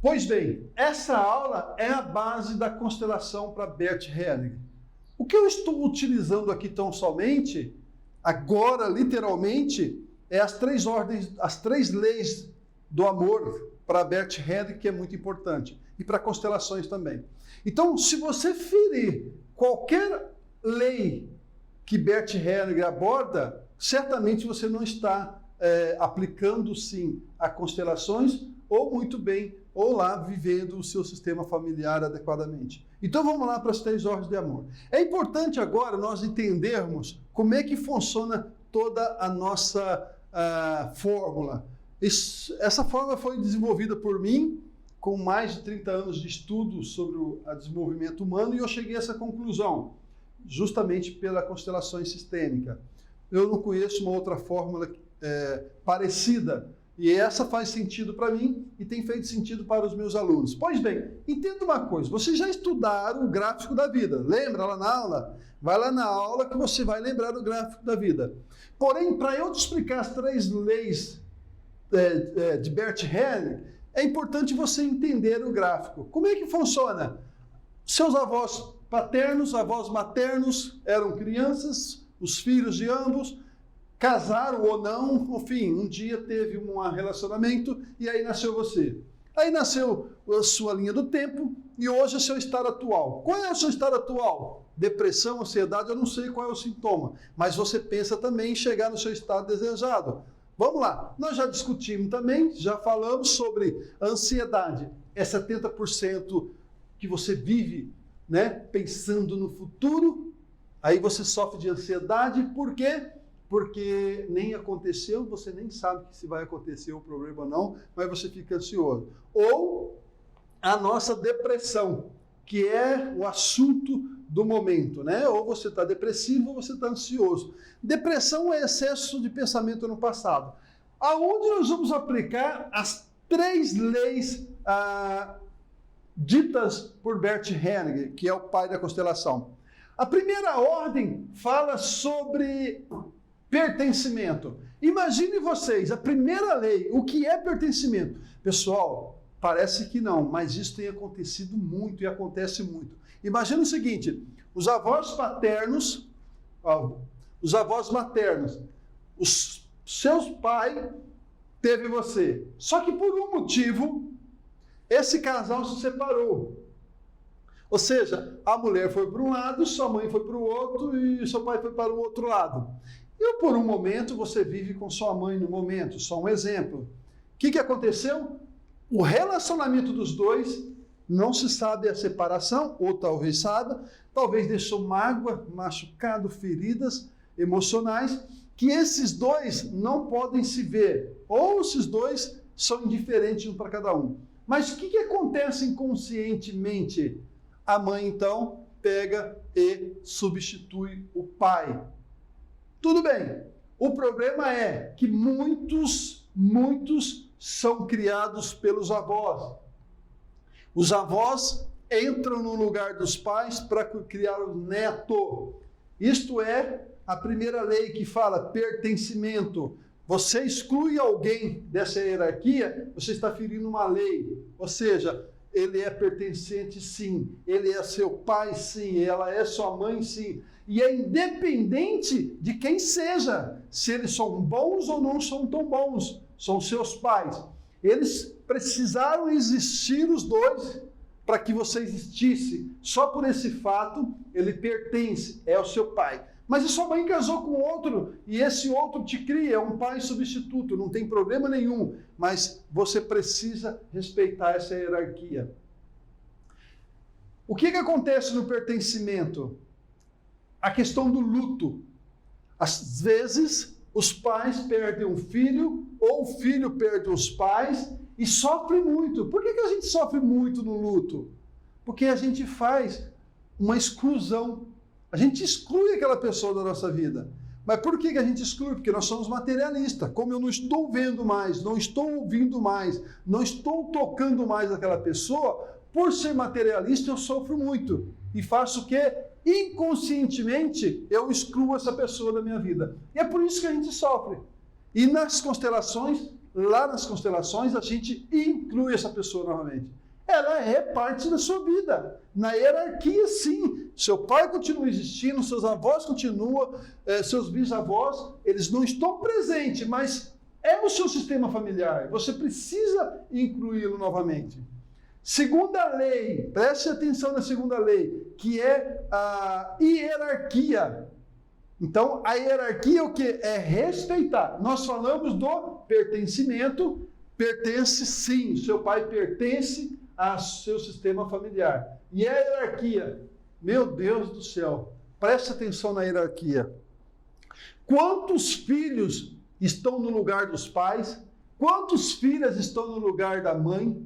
Pois bem, essa aula é a base da constelação para Bert Hellinger. O que eu estou utilizando aqui tão somente, agora, literalmente, é as três leis do amor para Bert Hellinger, que é muito importante, e para constelações também. Então, se você ferir qualquer lei que Bert Hellinger aborda, certamente você não está aplicando, sim, a constelações, ou muito bem, ou lá vivendo o seu sistema familiar adequadamente. Então vamos lá para as 3 ordens de amor. É importante agora nós entendermos como é que funciona toda a nossa fórmula. Essa fórmula foi desenvolvida por mim com mais de 30 anos de estudo sobre o desenvolvimento humano, e eu cheguei a essa conclusão, justamente pela constelação sistêmica. Eu não conheço uma outra fórmula parecida, e essa faz sentido para mim e tem feito sentido para os meus alunos. Pois bem, entenda uma coisa, vocês já estudaram o gráfico da vida, lembra lá na aula? Vai lá na aula que você vai lembrar do gráfico da vida. Porém, para eu te explicar as 3 leis de Bert Hellinger, é importante você entender o gráfico. Como é que funciona? Seus avós paternos, avós maternos eram crianças, os filhos de ambos, casaram ou não, enfim, um dia teve um relacionamento e aí nasceu você. Aí nasceu a sua linha do tempo e hoje é o seu estado atual. Qual é o seu estado atual? Depressão, ansiedade, eu não sei qual é o sintoma, mas você pensa também em chegar no seu estado desejado. Vamos lá, nós já discutimos também, já falamos sobre a ansiedade. É 70% que você vive, né, pensando no futuro, aí você sofre de ansiedade, por quê? Porque nem aconteceu, você nem sabe se vai acontecer o problema ou não, mas você fica ansioso. Ou a nossa depressão, que é o assunto do momento, né? Ou você está depressivo ou você está ansioso. Depressão é excesso de pensamento no passado. Aonde nós vamos aplicar as 3 leis ditas por Bert Hellinger, que é o pai da constelação? A primeira ordem fala sobre pertencimento. Imagine vocês, a primeira lei, o que é pertencimento? Pessoal, parece que não, mas isso tem acontecido muito e acontece muito. Imagina o seguinte, os avós paternos, os avós maternos, os seus pais teve você. Só que por um motivo, esse casal se separou. Ou seja, a mulher foi para um lado, sua mãe foi para o outro e seu pai foi para o outro lado. E por um momento você vive com sua mãe no momento, só um exemplo. O que aconteceu? O relacionamento dos dois, não se sabe a separação, ou talvez saiba, talvez deixou mágoa, machucado, feridas emocionais, que esses dois não podem se ver, ou esses dois são indiferentes um para cada um. Mas o que acontece inconscientemente? A mãe, então, pega e substitui o pai. Tudo bem. O problema é que muitos são criados pelos avós. Os avós entram no lugar dos pais para criar o neto. Isto é a primeira lei que fala pertencimento. Você exclui alguém dessa hierarquia, você está ferindo uma lei. Ou seja, ele é pertencente, sim. Ele é seu pai, sim. Ela é sua mãe, sim. E é independente de quem seja, se eles são bons ou não são tão bons. São seus pais. Eles precisaram existir os dois para que você existisse. Só por esse fato, ele pertence, é o seu pai. Mas a sua mãe casou com outro e esse outro te cria, é um pai substituto, não tem problema nenhum, mas você precisa respeitar essa hierarquia. O que acontece no pertencimento? A questão do luto. Às vezes, os pais perdem um filho, ou o filho perde os pais e sofre muito. Por que a gente sofre muito no luto? Porque a gente faz uma exclusão. A gente exclui aquela pessoa da nossa vida. Mas por que a gente exclui? Porque nós somos materialistas. Como eu não estou vendo mais, não estou ouvindo mais, não estou tocando mais aquela pessoa, por ser materialista eu sofro muito. E faço o quê? Inconscientemente eu excluo essa pessoa da minha vida. E é por isso que a gente sofre. E nas constelações, lá nas constelações, a gente inclui essa pessoa novamente. Ela é parte da sua vida. Na hierarquia, sim. Seu pai continua existindo, seus avós continuam, seus bisavós, eles não estão presentes, mas é o seu sistema familiar. Você precisa incluí-lo novamente. Segunda lei, preste atenção na segunda lei, que é a hierarquia. Então, a hierarquia é o que? É respeitar. Nós falamos do pertencimento, pertence sim, seu pai pertence ao seu sistema familiar. E a hierarquia, meu Deus do céu, preste atenção na hierarquia. Quantos filhos estão no lugar dos pais? Quantas filhas estão no lugar da mãe,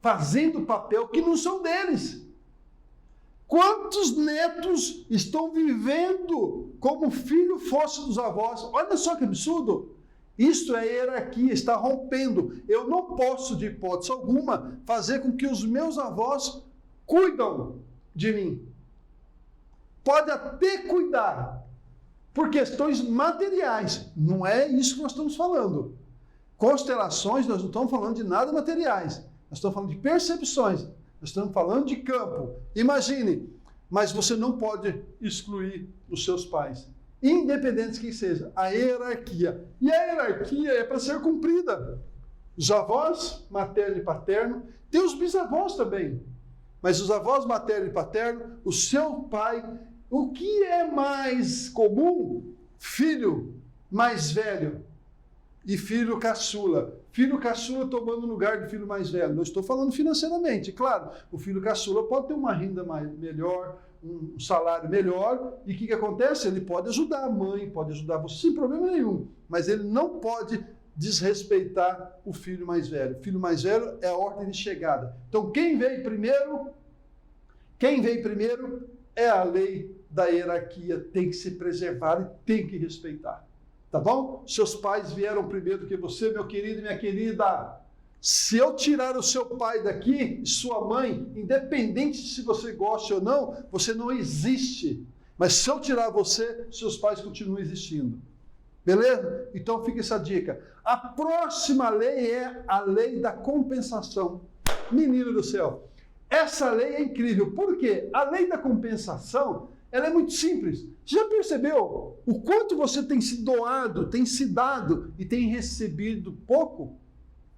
fazendo papel que não são deles? Quantos netos estão vivendo como filho fosse dos avós? Olha só que absurdo! Isto é hierarquia, está rompendo. Eu não posso, de hipótese alguma, fazer com que os meus avós cuidam de mim. Pode até cuidar, por questões materiais. Não é isso que nós estamos falando. Constelações, nós não estamos falando de nada materiais. Nós estamos falando de percepções. Nós estamos falando de campo. Imagine, mas você não pode excluir os seus pais. Independente de quem seja, a hierarquia. E a hierarquia é para ser cumprida. Os avós, materno e paterno, tem os bisavós também. Mas os avós materno e paterno, o seu pai, o que é mais comum? Filho mais velho e filho caçula. Filho caçula tomando o lugar do filho mais velho. Não estou falando financeiramente, claro. O filho caçula pode ter uma renda melhor, um salário melhor, e o que acontece? Ele pode ajudar a mãe, pode ajudar você, sem problema nenhum, mas ele não pode desrespeitar o filho mais velho. O filho mais velho é a ordem de chegada. Então, quem veio primeiro é a lei da hierarquia, tem que se preservar e tem que respeitar. Tá bom? Seus pais vieram primeiro do que você, meu querido e minha querida. Se eu tirar o seu pai daqui, sua mãe, independente se você gosta ou não, você não existe. Mas se eu tirar você, seus pais continuam existindo. Beleza? Então fica essa dica. A próxima lei é a lei da compensação. Menino do céu, essa lei é incrível. Por quê? A lei da compensação, ela é muito simples. Você já percebeu o quanto você tem se doado, tem se dado e tem recebido pouco?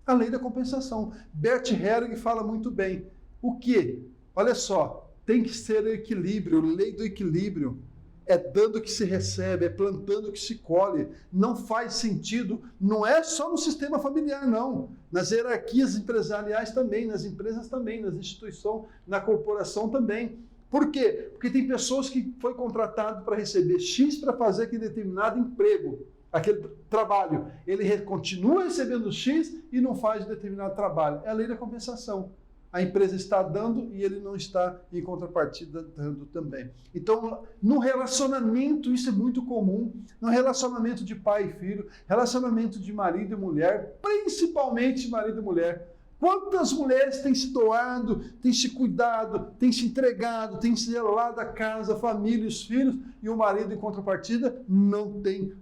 A lei da compensação. Bert Helling fala muito bem. O quê? Olha só, tem que ser equilíbrio, lei do equilíbrio. É dando que se recebe, é plantando que se colhe. Não faz sentido, não é só no sistema familiar, não. Nas hierarquias empresariais também, nas empresas também, nas instituições, na corporação também. Por quê? Porque tem pessoas que foi contratado para receber X para fazer aquele determinado emprego, aquele trabalho. Ele continua recebendo X e não faz determinado trabalho. É a lei da compensação. A empresa está dando e ele não está em contrapartida dando também. Então, no relacionamento, isso é muito comum. No relacionamento de pai e filho, relacionamento de marido e mulher, principalmente marido e mulher. Quantas mulheres têm se doado, têm se cuidado, têm se entregado, têm se zelado a casa, a família, os filhos, e o marido, em contrapartida, não tem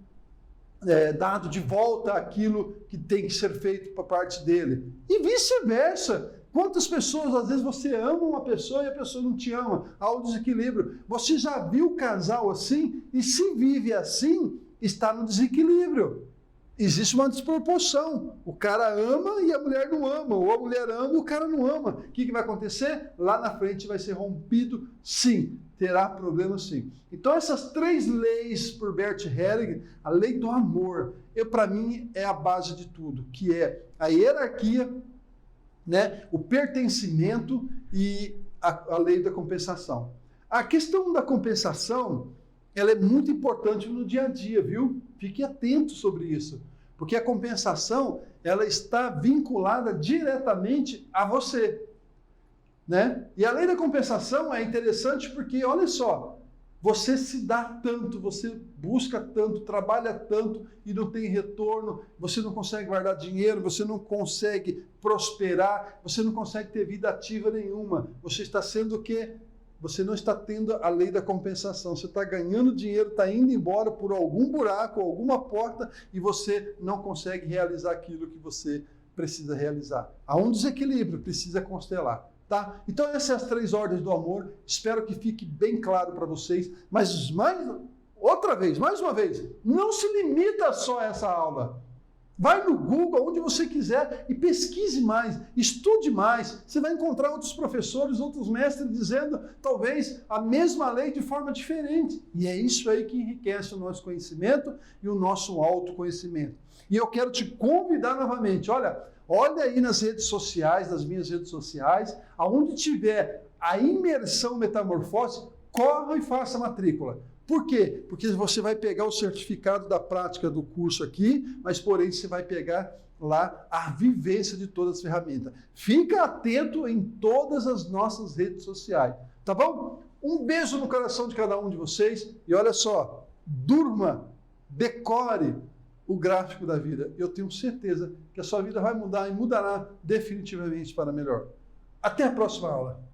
dado de volta aquilo que tem que ser feito por parte dele. E vice-versa. Quantas pessoas, às vezes, você ama uma pessoa e a pessoa não te ama? Há um desequilíbrio. Você já viu casal assim? E se vive assim, está no desequilíbrio. Existe uma desproporção. O cara ama e a mulher não ama. Ou a mulher ama e o cara não ama. O que vai acontecer? Lá na frente vai ser rompido, sim. Terá problema, sim. Então, essas 3 leis por Bert Helling, a lei do amor, para mim, é a base de tudo, que é a hierarquia, né, o pertencimento e a lei da compensação. A questão da compensação, ela é muito importante no dia a dia, viu? Fique atento sobre isso, porque a compensação, ela está vinculada diretamente a você, né? E a lei da compensação é interessante porque, olha só, você se dá tanto, você busca tanto, trabalha tanto e não tem retorno, você não consegue guardar dinheiro, você não consegue prosperar, você não consegue ter vida ativa nenhuma. Você está sendo o quê? Você não está tendo a lei da compensação. Você está ganhando dinheiro, está indo embora por algum buraco, alguma porta, e você não consegue realizar aquilo que você precisa realizar. Há um desequilíbrio, precisa constelar. Tá? Então essas são as 3 ordens do amor. Espero que fique bem claro para vocês. Mas mais uma vez, não se limita só a essa aula. Vai no Google, onde você quiser, e pesquise mais, estude mais. Você vai encontrar outros professores, outros mestres dizendo, talvez, a mesma lei de forma diferente. E é isso aí que enriquece o nosso conhecimento e o nosso autoconhecimento. E eu quero te convidar novamente, olha aí nas redes sociais, nas minhas redes sociais, aonde tiver a imersão metamorfose, corra e faça a matrícula. Por quê? Porque você vai pegar o certificado da prática do curso aqui, mas porém você vai pegar lá a vivência de todas as ferramentas. Fica atento em todas as nossas redes sociais, tá bom? Um beijo no coração de cada um de vocês e olha só, durma, decore o gráfico da vida. Eu tenho certeza que a sua vida vai mudar e mudará definitivamente para melhor. Até a próxima aula.